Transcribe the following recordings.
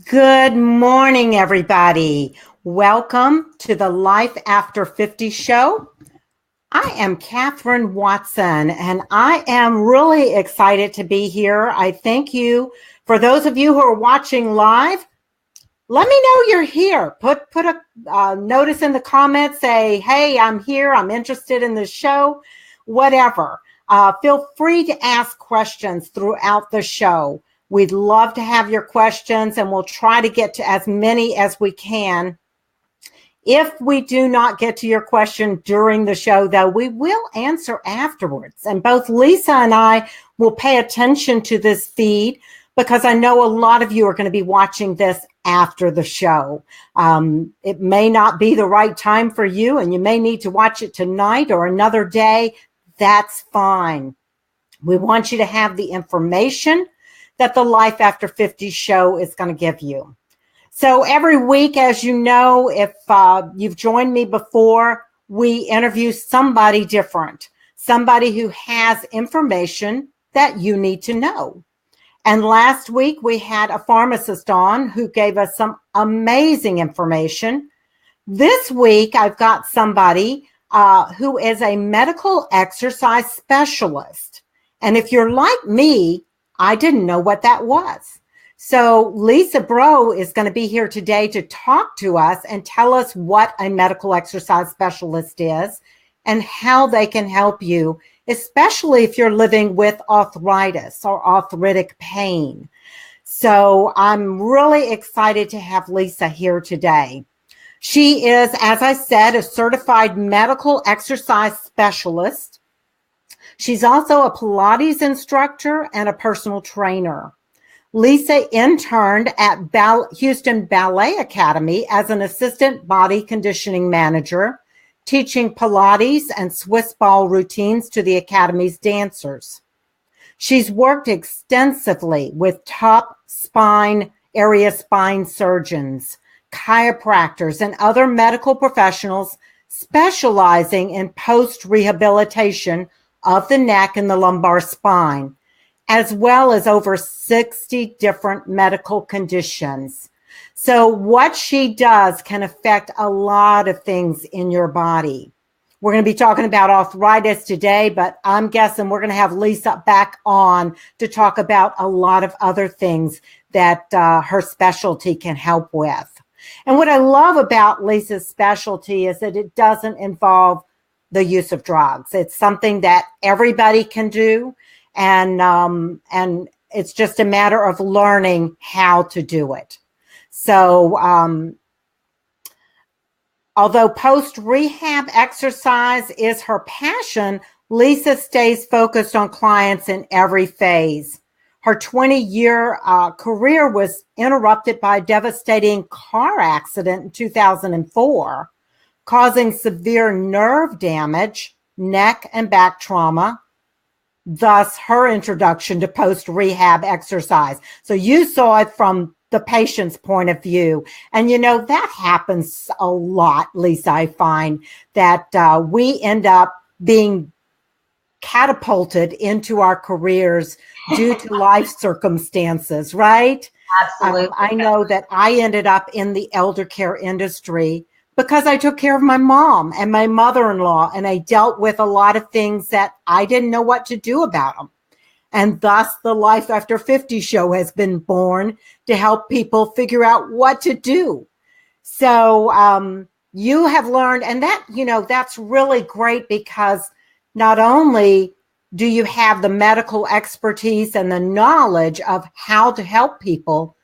Good morning, everybody. Welcome to the Life After 50 show. I am Catherine Watson, and I am really excited to be here. I thank you. For those of you who are watching live, let me know you're here. Put a notice in the comments. Say, hey, I'm here. I'm interested in this show. Whatever. Feel free to ask questions throughout the show. We'd love to have your questions, and we'll try to get to as many as we can. If we do not get to your question during the show, though, we will answer afterwards. And both Lisa and I will pay attention to this feed because I know a lot of you are going to be watching this after the show. It may not be the right time for you, and you may need to watch it tonight or another day. That's fine. We want you to have the information that the Life After 50 show is going to give you. So every week, as you know, if you've joined me before, we interview somebody different, somebody who has information that you need to know. And last week, we had a pharmacist on who gave us some amazing information. This week, I've got somebody who is a medical exercise specialist. And if you're like me, I didn't know what that was. So Lisa Breaux is going to be here today to talk to us and tell us what a medical exercise specialist is and how they can help you, especially if you're living with arthritis or arthritic pain. So I'm really excited to have Lisa here today. She is, as I said, a certified medical exercise specialist. She's also a Pilates instructor and a personal trainer. Lisa interned at Houston Ballet Academy as an assistant body conditioning manager, teaching Pilates and Swiss ball routines to the Academy's dancers. She's worked extensively with top spine surgeons, chiropractors, and other medical professionals specializing in post-rehabilitation of the neck and the lumbar spine, as well as over 60 different medical conditions. So what she does can affect a lot of things in your body. We're going to be talking about arthritis today, but I'm guessing we're going to have Lisa back on to talk about a lot of other things that her specialty can help with. And what I love about Lisa's specialty is that it doesn't involve the use of drugs. It's something that everybody can do. And it's just a matter of learning how to do it. So although post-rehab exercise is her passion, Lisa stays focused on clients in every phase. Her 20-year career was interrupted by a devastating car accident in 2004, causing severe nerve damage, neck and back trauma, thus her introduction to post-rehab exercise. So you saw it from the patient's point of view. And, you know, that happens a lot, Lisa. I find that we end up being catapulted into our careers due to life circumstances, right? Absolutely. I know that I ended up in the elder care industry because I took care of my mom and my mother-in-law, and I dealt with a lot of things that I didn't know what to do about them. And thus the Life After 50 show has been born to help people figure out what to do. So you have learned, and that, you know, that's really great because not only do you have the medical expertise and the knowledge of how to help people,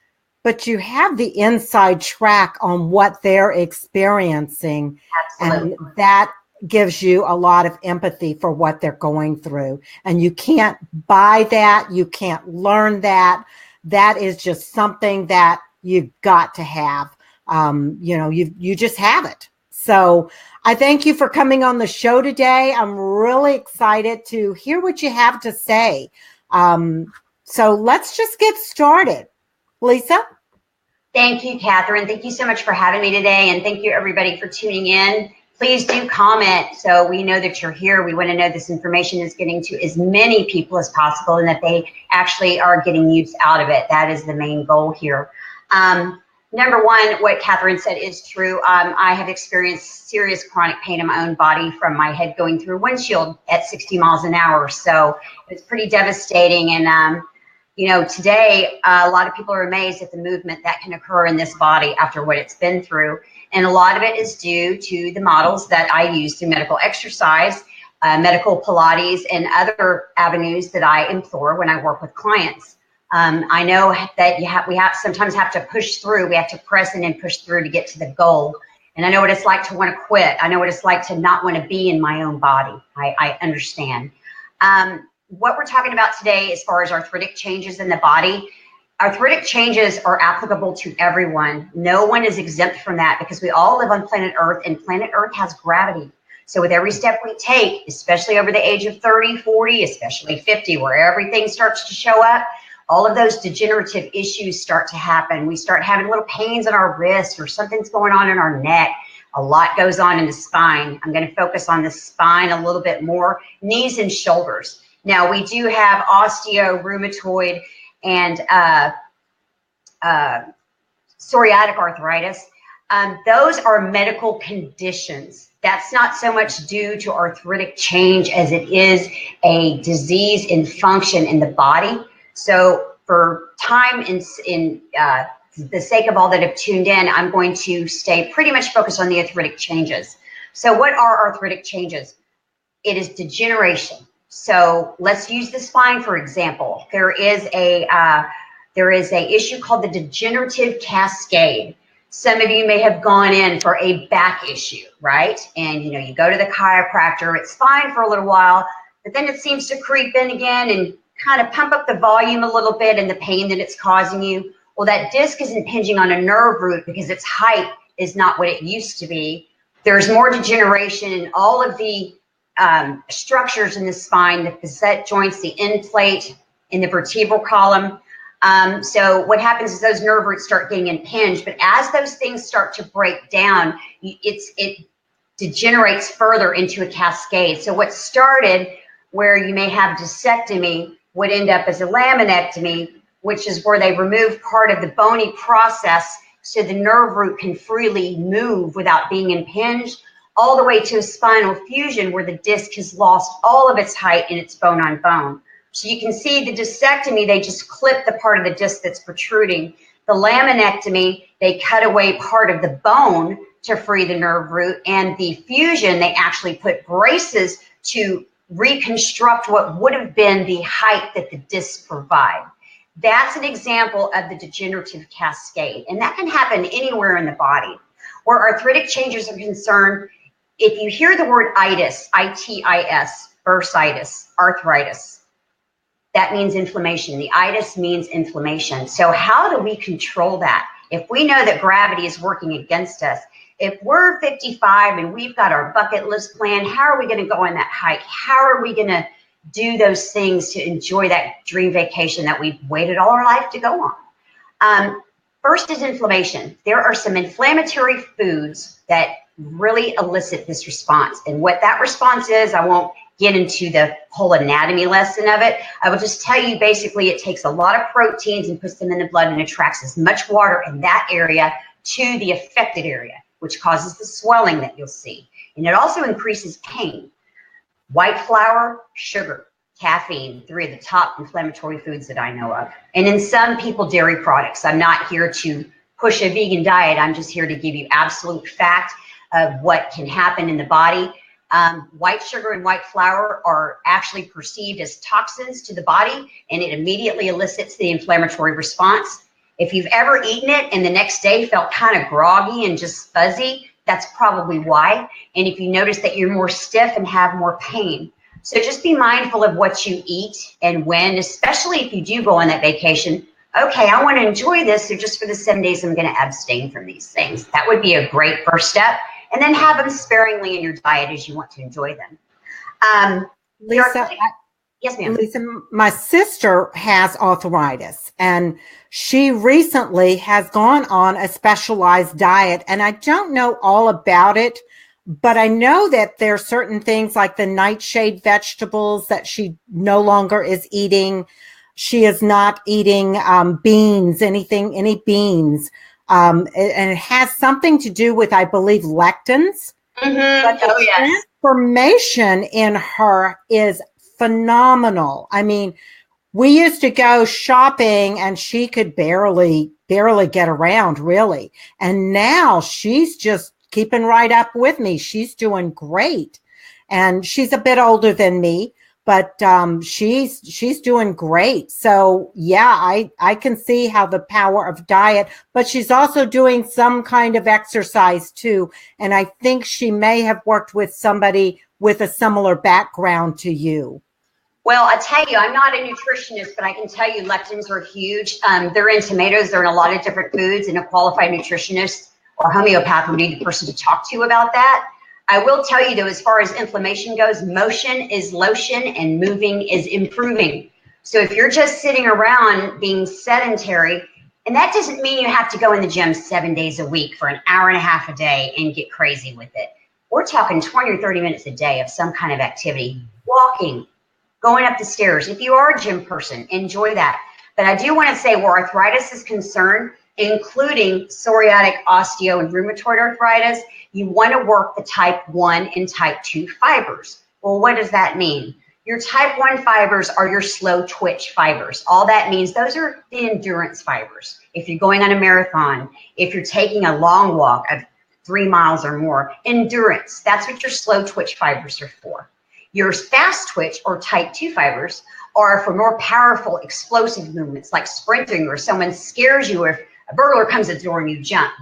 but you have the inside track on what they're experiencing. Absolutely. And that gives you a lot of empathy for what they're going through. And you can't buy that. You can't learn that. That is just something that you've got to have. You know, you just have it. So I thank you for coming on the show today. I'm really excited to hear what you have to say. So let's just get started. Lisa? Thank you, Catherine. Thank you so much for having me today. And thank you, everybody, for tuning in. Please do comment so we know that you're here. We want to know this information is getting to as many people as possible and that they actually are getting use out of it. That is the main goal here. Number one, what Catherine said is true. I have experienced serious chronic pain in my own body from my head going through a windshield at 60 miles an hour. So it's pretty devastating. And, today a lot of people are amazed at the movement that can occur in this body after what it's been through. And a lot of it is due to the models that I use through medical exercise, medical Pilates, and other avenues that I employ when I work with clients. I know that we sometimes have to push through. We have to press in and push through to get to the goal. And I know what it's like to want to quit. I know what it's like to not want to be in my own body. I understand. What we're talking about today, as far as arthritic changes in the body, arthritic changes are applicable to everyone. No one is exempt from that because we all live on planet Earth, and planet Earth has gravity. So with every step we take, especially over the age of 30, 40, especially 50, where everything starts to show up, all of those degenerative issues start to happen. We start having little pains in our wrists, or something's going on in our neck. A lot goes on in the spine. I'm going to focus on the spine a little bit more, knees and shoulders. Now, we do have osteo, rheumatoid, and psoriatic arthritis. Those are medical conditions. That's not so much due to arthritic change as it is a disease in function in the body. So for time in the sake of all that have tuned in, I'm going to stay pretty much focused on the arthritic changes. So what are arthritic changes? It is degeneration. So let's use the spine, for example. There is a issue called the degenerative cascade. Some of you may have gone in for a back issue, right? And you go to the chiropractor, it's fine for a little while, but then it seems to creep in again and kind of pump up the volume a little bit and the pain that it's causing you. Well, that disc is impinging on a nerve root because its height is not what it used to be. There's more degeneration in all of the structures in the spine, the facet joints, the end plate, in the vertebral column. So what happens is those nerve roots start getting impinged, but as those things start to break down, it degenerates further into a cascade. So what started where you may have discectomy would end up as a laminectomy, which is where they remove part of the bony process so the nerve root can freely move without being impinged, all the way to a spinal fusion where the disc has lost all of its height and it's bone on bone. So you can see the discectomy, they just clip the part of the disc that's protruding. The laminectomy, they cut away part of the bone to free the nerve root. And the fusion, they actually put braces to reconstruct what would have been the height that the discs provide. That's an example of the degenerative cascade. And that can happen anywhere in the body. Where arthritic changes are concerned, if you hear the word itis, I-T-I-S, bursitis, arthritis, that means inflammation. The itis means inflammation. So how do we control that? If we know that gravity is working against us, if we're 55 and we've got our bucket list plan, how are we going to go on that hike? How are we going to do those things to enjoy that dream vacation that we've waited all our life to go on? First is inflammation. There are some inflammatory foods that really elicit this response. And what that response is, I won't get into the whole anatomy lesson of it. I will just tell you basically it takes a lot of proteins and puts them in the blood and attracts as much water in that area to the affected area, which causes the swelling that you'll see. And it also increases pain. White flour, sugar, caffeine, 3 of the top inflammatory foods that I know of. And in some people, dairy products. I'm not here to push a vegan diet. I'm just here to give you absolute fact of what can happen in the body. White sugar and white flour are actually perceived as toxins to the body, and it immediately elicits the inflammatory response. If you've ever eaten it and the next day felt kind of groggy and just fuzzy, that's probably why. And if you notice that you're more stiff and have more pain. So just be mindful of what you eat and when, especially if you do go on that vacation. Okay, I want to enjoy this, so just for the 7 days, I'm going to abstain from these things. That would be a great first step. And then have them sparingly in your diet as you want to enjoy them. Lisa, yes, ma'am. Lisa, my sister has arthritis, and she recently has gone on a specialized diet. And I don't know all about it, but I know that there are certain things like the nightshade vegetables that she no longer is eating. She is not eating beans, any beans. And it has something to do with, I believe, lectins. But the transformation in her is phenomenal. I mean, we used to go shopping and she could barely get around, really. And now she's just keeping right up with me. She's doing great. And she's a bit older than me, but she's doing great. So yeah, I can see how the power of diet, but she's also doing some kind of exercise too. And I think she may have worked with somebody with a similar background to you. Well, I tell you, I'm not a nutritionist, but I can tell you lectins are huge. They're in tomatoes. They're in a lot of different foods, and a qualified nutritionist or homeopath would be the person to talk to about that. I will tell you, though, as far as inflammation goes, motion is lotion and moving is improving. So if you're just sitting around being sedentary, and that doesn't mean you have to go in the gym 7 days a week for an hour and a half a day and get crazy with it. We're talking 20 or 30 minutes a day of some kind of activity, walking, going up the stairs. If you are a gym person, enjoy that. But I do want to say where arthritis is concerned, including psoriatic, osteo, and rheumatoid arthritis, you want to work the type 1 and type 2 fibers. Well, what does that mean? Your type 1 fibers are your slow twitch fibers. All that means those are the endurance fibers. If you're going on a marathon, if you're taking a long walk of 3 miles or more, endurance, that's what your slow twitch fibers are for. Your fast twitch or type 2 fibers are for more powerful, explosive movements like sprinting, or someone scares you, or if a burglar comes at the door and you jump.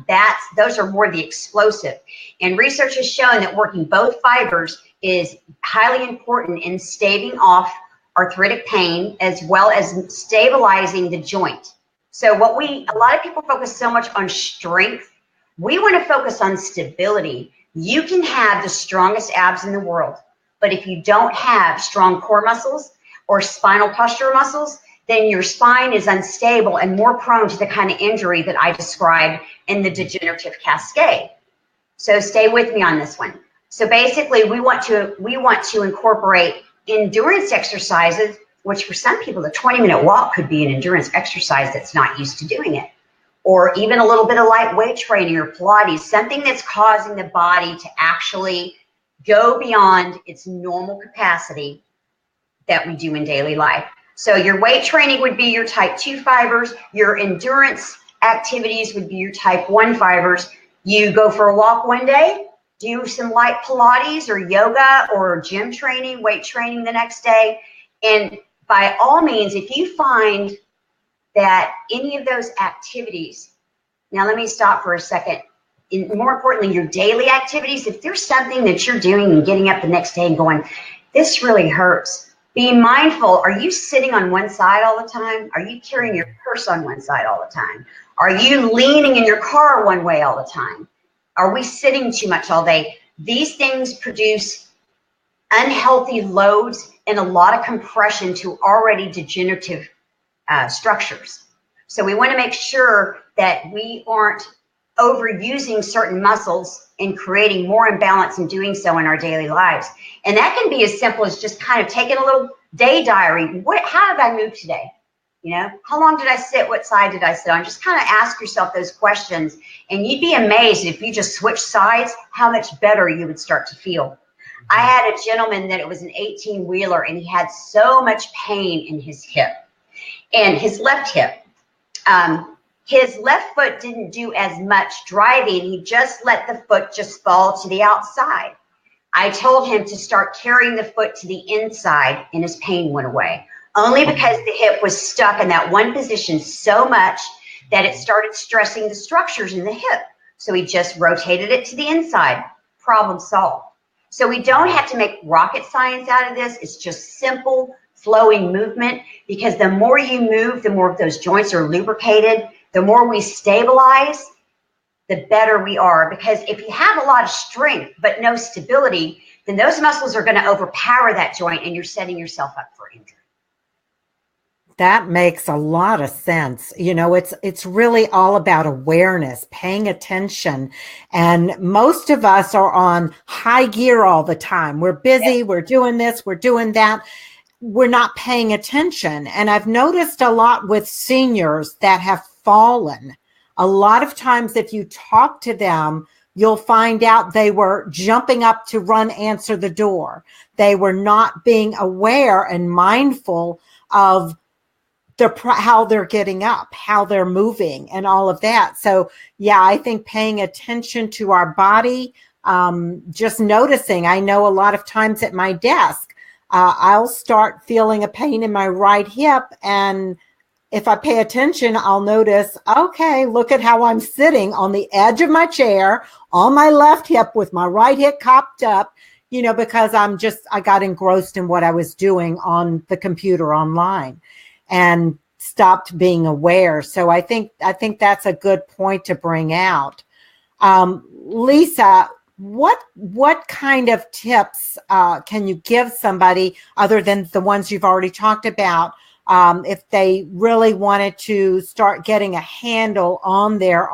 Those are more the explosive. And research has shown that working both fibers is highly important in staving off arthritic pain as well as stabilizing the joint. So a lot of people focus so much on strength. We want to focus on stability. You can have the strongest abs in the world, but if you don't have strong core muscles or spinal postural muscles, then your spine is unstable and more prone to the kind of injury that I described in the degenerative cascade. So stay with me on this one. So basically, we want to incorporate endurance exercises, which for some people, a 20-minute walk could be an endurance exercise that's not used to doing it. Or even a little bit of light weight training or Pilates, something that's causing the body to actually go beyond its normal capacity that we do in daily life. So your weight training would be your type 2 fibers. Your endurance activities would be your type 1 fibers. You go for a walk one day, do some light Pilates or yoga or gym training, weight training the next day. And by all means, if you find that any of those activities, now let me stop for a second. More importantly, your daily activities, if there's something that you're doing and getting up the next day and going, this really hurts, be mindful. Are you sitting on one side all the time? Are you carrying your purse on one side all the time? Are you leaning in your car one way all the time? Are we sitting too much all day? These things produce unhealthy loads and a lot of compression to already degenerative structures. So we want to make sure that we aren't overusing certain muscles and creating more imbalance in doing so in our daily lives. And that can be as simple as just kind of taking a little day diary. How have I moved today? You know, how long did I sit? What side did I sit on? Just kind of ask yourself those questions, and you'd be amazed if you just switch sides, how much better you would start to feel. I had a gentleman that it was an 18-wheeler, and he had so much pain in his hip and his left hip. His left foot didn't do as much driving. He just let the foot just fall to the outside. I told him to start carrying the foot to the inside, and his pain went away. Only because the hip was stuck in that one position so much that it started stressing the structures in the hip. So he just rotated it to the inside. Problem solved. So we don't have to make rocket science out of this. It's just simple flowing movement, because the more you move, the more those joints are lubricated, the more we stabilize, the better we are. Because if you have a lot of strength but no stability, then those muscles are going to overpower that joint, and you're setting yourself up for injury. That makes a lot of sense. You know, it's really all about awareness, paying attention. And most of us are on high gear all the time. We're busy, we're doing this, we're doing that. we're not paying attention. And I've noticed a lot with seniors that have fallen. A lot of times, if you talk to them, you'll find out they were jumping up to run, answer the door. They were not being aware and mindful of how they're getting up, how they're moving, and all of that. So, yeah, I think paying attention to our body, just noticing. I know a lot of times at my desk, I'll start feeling a pain in my right hip, and if I pay attention, I'll notice, okay, look at how I'm sitting on the edge of my chair on my left hip with my right hip cocked up, because I got engrossed in what I was doing on the computer online and stopped being aware. So I think that's a good point to bring out. Lisa, what kind of tips can you give somebody other than the ones you've already talked about, if they really wanted to start getting a handle on their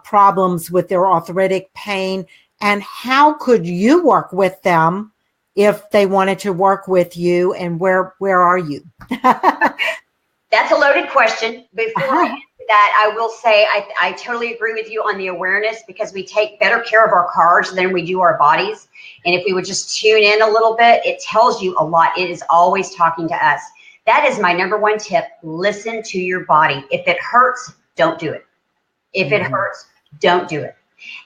problems with their arthritic pain? And how could you work with them if they wanted to work with you? And where are you? That's a loaded question. Before I answer that, I will say I totally agree with you on the awareness, because we take better care of our cars than we do our bodies. And if we would just tune in a little bit, it tells you a lot. It is always talking to us. That is my number one tip. Listen to your body. If it hurts, don't do it. If it hurts, don't do it.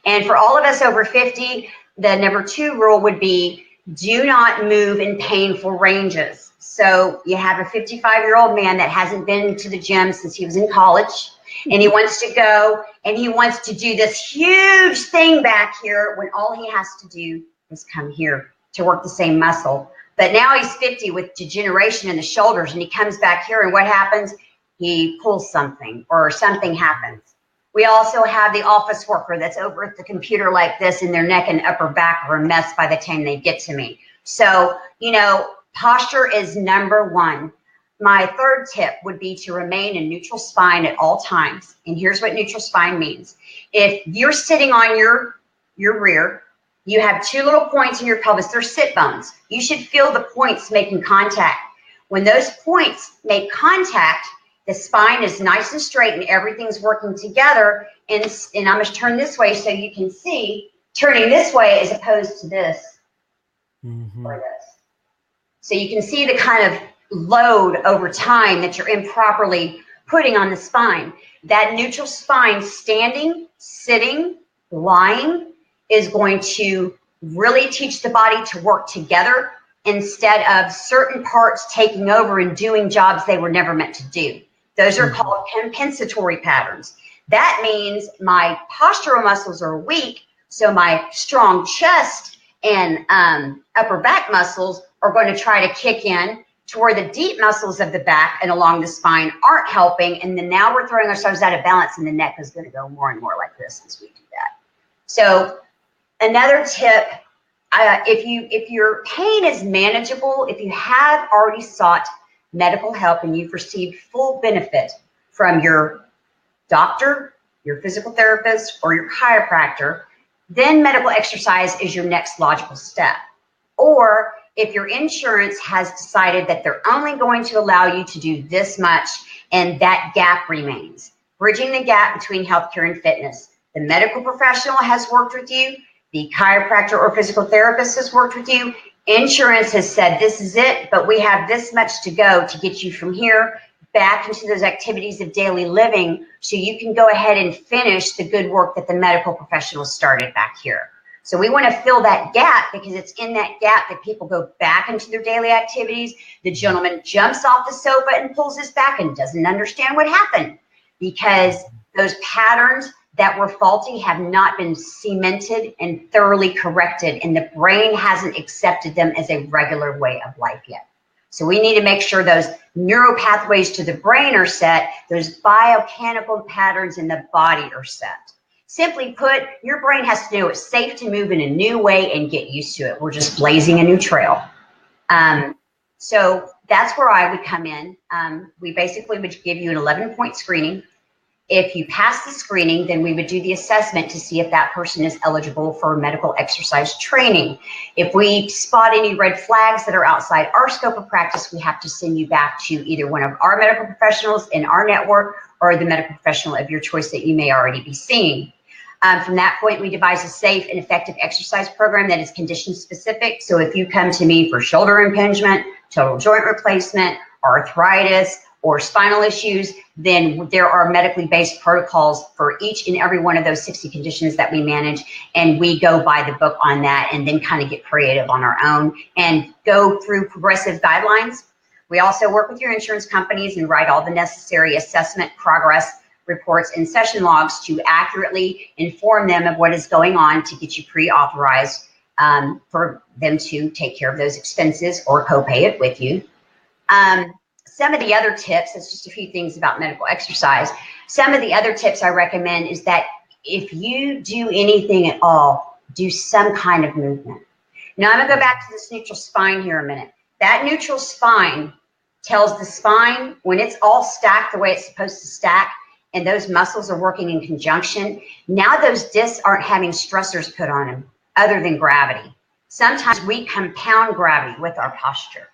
And for all of us over 50, the number 2 rule would be, do not move in painful ranges. So you have a 55-year-old man that hasn't been to the gym since he was in college, and he wants to go and he wants to do this huge thing back here when all he has to do is come here to work the same muscle. But now he's 50 with degeneration in the shoulders, and he comes back here, and what happens? He pulls something or something happens. We also have the office worker that's over at the computer like this, and their neck and upper back are a mess by the time they get to me. So, posture is number 1. My 3rd tip would be to remain in neutral spine at all times. And here's what neutral spine means. If you're sitting on your rear, you have 2 little points in your pelvis. They're sit bones. You should feel the points making contact. When those points make contact, the spine is nice and straight and everything's working together. And I'm going to turn this way so you can see, turning this way as opposed to this or this. So you can see the kind of load over time that you're improperly putting on the spine. That neutral spine, standing, sitting, lying, is going to really teach the body to work together instead of certain parts taking over and doing jobs they were never meant to do. Those are called compensatory patterns. That means my postural muscles are weak, so my strong chest and upper back muscles are going to try to kick in to where the deep muscles of the back and along the spine aren't helping. And then now we're throwing ourselves out of balance, and the neck is going to go more and more like this as we do that. So another tip, if your pain is manageable, if you have already sought medical help and you've received full benefit from your doctor, your physical therapist, or your chiropractor, then medical exercise is your next logical step. Or if your insurance has decided that they're only going to allow you to do this much and that gap remains, bridging the gap between healthcare and fitness. The medical professional has worked with you, the chiropractor or physical therapist has worked with you, insurance has said this is it, but we have this much to go to get you from here back into those activities of daily living so you can go ahead and finish the good work that the medical professionals started back here. So we want to fill that gap, because it's in that gap that people go back into their daily activities. The gentleman jumps off the sofa and pulls his back and doesn't understand what happened, because those patterns that were faulty have not been cemented and thoroughly corrected, and the brain hasn't accepted them as a regular way of life yet. So we need to make sure those neural pathways to the brain are set, those biochemical patterns in the body are set. Simply put, your brain has to know it's safe to move in a new way and get used to it. We're just blazing a new trail. So that's where I would come in. We basically would give you an 11-point screening. If you pass the screening, then we would do the assessment to see if that person is eligible for medical exercise training. If we spot any red flags that are outside our scope of practice, we have to send you back to either one of our medical professionals in our network or the medical professional of your choice that you may already be seeing. From that point, we devise a safe and effective exercise program that is condition specific. So if you come to me for shoulder impingement, total joint replacement, arthritis, or spinal issues, then there are medically based protocols for each and every one of those 60 conditions that we manage. And we go by the book on that and then kind of get creative on our own and go through progressive guidelines. We also work with your insurance companies and write all the necessary assessment progress reports and session logs to accurately inform them of what is going on to get you pre-authorized for them to take care of those expenses or copay it with you. Some of the other tips, that's just a few things about medical exercise. Some of the other tips I recommend is that if you do anything at all, do some kind of movement. Now I'm gonna go back to this neutral spine here a minute. That neutral spine tells the spine when it's all stacked the way it's supposed to stack and those muscles are working in conjunction, now those discs aren't having stressors put on them other than gravity. Sometimes we compound gravity with our posture.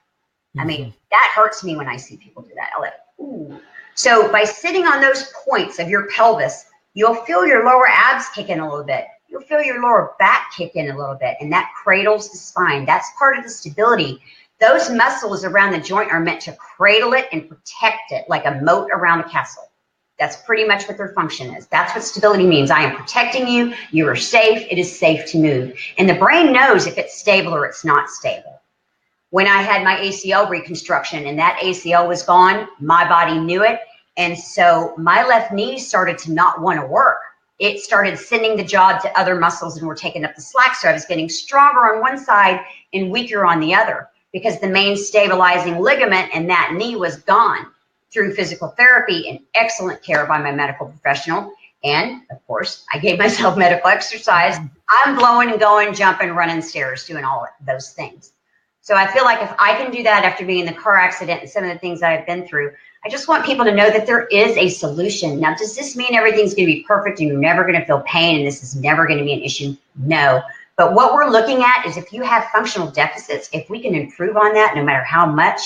I mean, that hurts me when I see people do that. I'm like, ooh. So by sitting on those points of your pelvis, you'll feel your lower abs kick in a little bit. You'll feel your lower back kick in a little bit, and that cradles the spine. That's part of the stability. Those muscles around the joint are meant to cradle it and protect it like a moat around a castle. That's pretty much what their function is. That's what stability means. I am protecting you. You are safe. It is safe to move. And the brain knows if it's stable or it's not stable. When I had my ACL reconstruction and that ACL was gone, my body knew it. And so my left knee started to not want to work. It started sending the job to other muscles and were taking up the slack. So I was getting stronger on one side and weaker on the other because the main stabilizing ligament in that knee was gone. Through physical therapy and excellent care by my medical professional. And of course, I gave myself medical exercise. I'm blowing and going, jumping, running stairs, doing all of those things. So I feel like if I can do that after being in the car accident and some of the things I've been through, I just want people to know that there is a solution. Now, does this mean everything's going to be perfect and you're never going to feel pain and this is never going to be an issue? No. But what we're looking at is if you have functional deficits, if we can improve on that, no matter how much,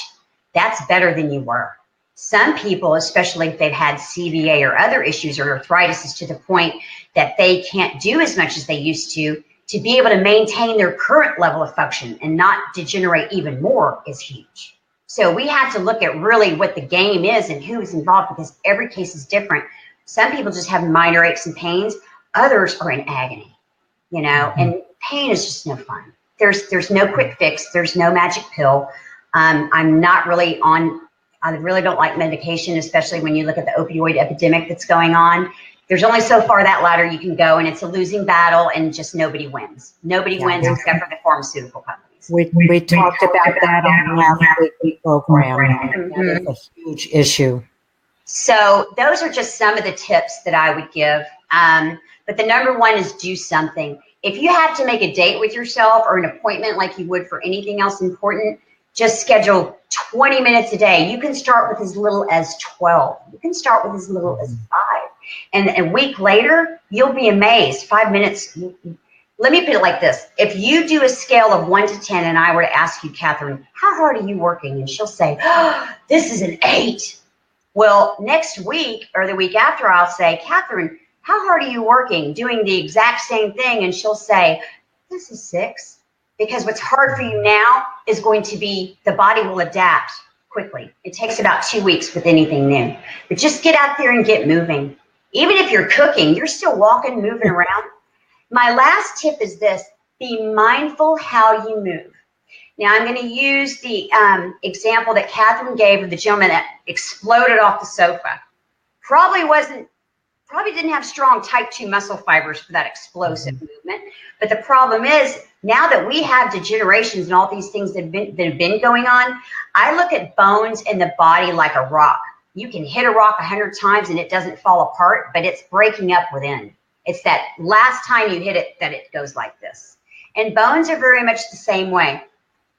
that's better than you were. Some people, especially if they've had CVA or other issues or arthritis, is to the point that they can't do as much as they used to be able to maintain their current level of function and not degenerate even more is huge. So we have to look at really what the game is and who is involved because every case is different. Some people just have minor aches and pains. Others are in agony, you know, and pain is just no fun. There's no quick fix. There's no magic pill. I'm not really on, I really don't like medication, especially when you look at the opioid epidemic that's going on. There's only so far that ladder you can go, and it's a losing battle, and just nobody wins. Nobody wins except for the pharmaceutical companies. We talked about that on last week's program. That is a huge issue. So those are just some of the tips that I would give. But the number one is do something. If you have to make a date with yourself or an appointment like you would for anything else important, just schedule 20 minutes a day. You can start with as little as 12. You can start with as little as 5. And a week later, you'll be amazed. 5 minutes. Let me put it like this. If you do a scale of 1 to 10 and I were to ask you, Catherine, how hard are you working? And she'll say, oh, this is an 8. Well, next week or the week after, I'll say, Catherine, how hard are you working doing the exact same thing? And she'll say, this is 6. Because what's hard for you now is going to be, the body will adapt quickly. It takes about 2 weeks with anything new. But just get out there and get moving. Even if you're cooking, you're still walking, moving around. My last tip is this, be mindful how you move. Now I'm going to use the example that Catherine gave of the gentleman that exploded off the sofa. Probably didn't have strong type 2 muscle fibers for that explosive movement. But the problem is, now that we have degenerations and all these things that have been going on, I look at bones in the body like a rock. You can hit a rock 100 times and it doesn't fall apart, but it's breaking up within. It's that last time you hit it that it goes like this. And bones are very much the same way.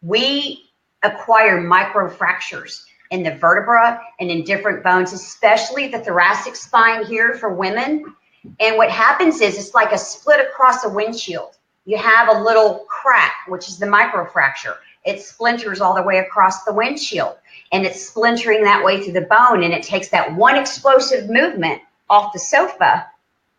We acquire micro fractures. in the vertebra and in different bones, especially the thoracic spine here for women. And what happens is it's like a split across a windshield. You have a little crack, which is the microfracture. It splinters all the way across the windshield, and it's splintering that way through the bone. And it takes that one explosive movement off the sofa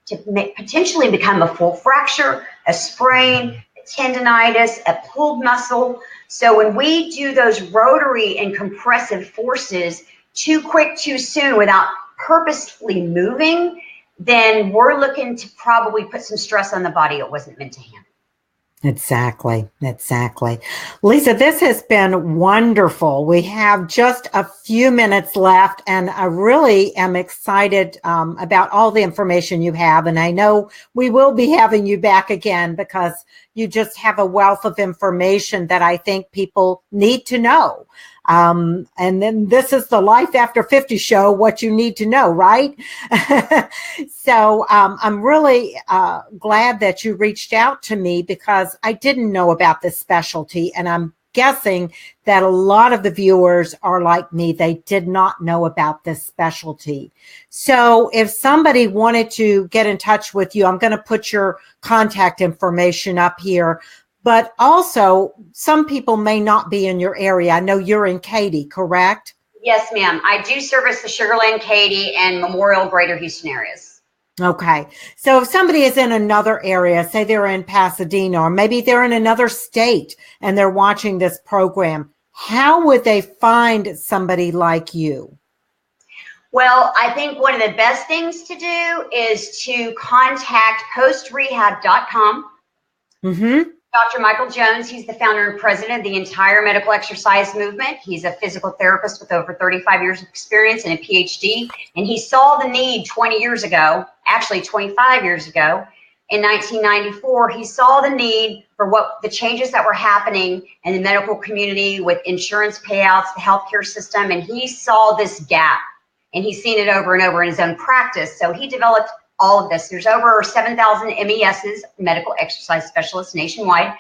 to potentially become a full fracture, a sprain, a tendonitis, a pulled muscle. So when we do those rotary and compressive forces too quick, too soon, without purposely moving, then we're looking to probably put some stress on the body it wasn't meant to handle. Exactly. Lisa, this has been wonderful. We have just a few minutes left, and I really am excited about all the information you have. And I know we will be having you back again because you just have a wealth of information that I think people need to know. And then this is the Life After 50 show, what you need to know, right? So I'm really glad that you reached out to me because I didn't know about this specialty. And I'm guessing that a lot of the viewers are like me. They did not know about this specialty. So if somebody wanted to get in touch with you, I'm going to put your contact information up here. But also, some people may not be in your area. I know you're in Katy, correct? Yes, ma'am. I do service the Sugar Land, Katy, and Memorial Greater Houston areas. Okay. So if somebody is in another area, say they're in Pasadena, or maybe they're in another state and they're watching this program, how would they find somebody like you? Well, I think one of the best things to do is to contact postrehab.com. Mm-hmm. Dr. Michael Jones, he's the founder and president of the entire medical exercise movement. He's a physical therapist with over 35 years of experience and a PhD. And he saw the need 20 years ago, actually 25 years ago, in 1994. He saw the need for what the changes that were happening in the medical community with insurance payouts, the healthcare system. And he saw this gap, and he's seen it over and over in his own practice. So he developed all of this. There's over 7,000 MESs, medical exercise specialists nationwide.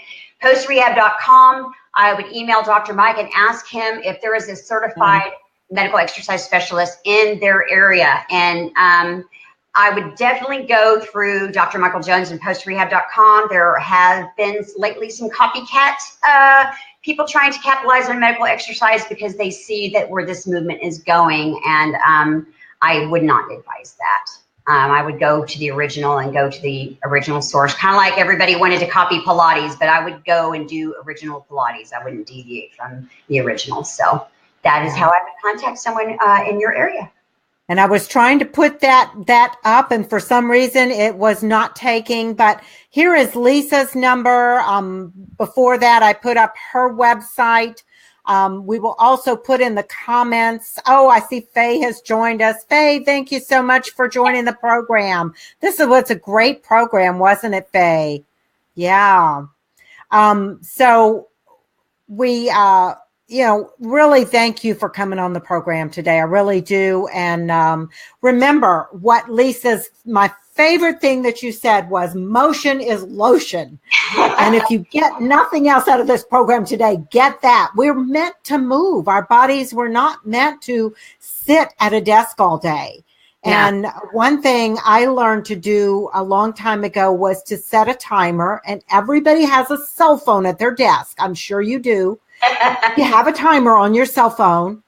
Postrehab.com. I would email Dr. Mike and ask him if there is a certified medical exercise specialist in their area. And I would definitely go through Dr. Michael Jones and postrehab.com. There have been lately some copycat people trying to capitalize on medical exercise because they see that where this movement is going. And I would not advise that. I would go to the original and go to the original source, kind of like everybody wanted to copy Pilates, but I would go and do original Pilates. I wouldn't deviate from the original. So that is how I would contact someone in your area. And I was trying to put that up, and for some reason it was not taking, but here is Lisa's number. Before that, I put up her website. We will also put in the comments. Oh, I see Faye has joined us. Faye, thank you so much for joining the program. This was a great program, wasn't it, Faye? Yeah. So we, really thank you for coming on the program today. I really do. And remember what my favorite thing that you said was motion is lotion. And if you get nothing else out of this program today, get that. We're meant to move. Our bodies were not meant to sit at a desk all day. Yeah. And one thing I learned to do a long time ago was to set a timer, and everybody has a cell phone at their desk. I'm sure you do. You have a timer on your cell phone.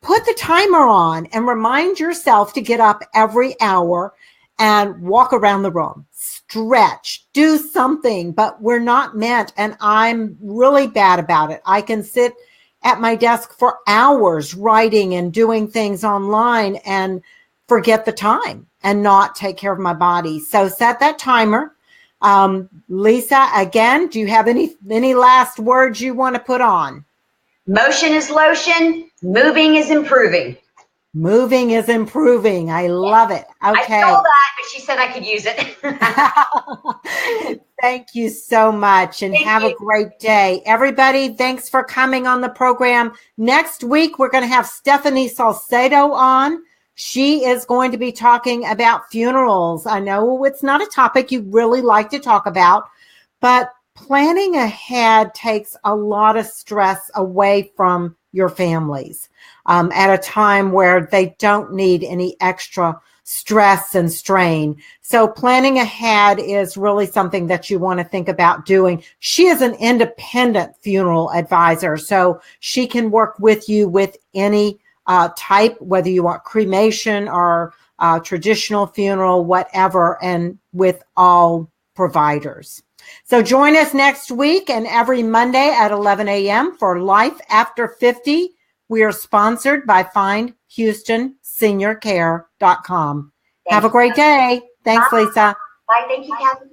Put the timer on and remind yourself to get up every hour and walk around the room, stretch, do something, but we're not meant, and I'm really bad about it. I can sit at my desk for hours writing and doing things online and forget the time and not take care of my body. So set that timer. Lisa, again, do you have any last words you want to put on? Motion is lotion. Moving is improving. Moving is improving. I love it. Okay. I stole that, but she said I could use it. Thank you so much, and have a great day. Everybody, thanks for coming on the program. Next week, we're going to have Stephanie Salcedo on. She is going to be talking about funerals. I know it's not a topic you really like to talk about, but planning ahead takes a lot of stress away from your families at a time where they don't need any extra stress and strain. So planning ahead is really something that you want to think about doing. She is an independent funeral advisor, so she can work with you with any type, whether you want cremation or traditional funeral, whatever, and with all providers. So join us next week and every Monday at 11 a.m. for Life After 50. We are sponsored by FindHoustonSeniorCare.com. Have a great day. Thanks, Lisa. Bye. Thank you, Kathy.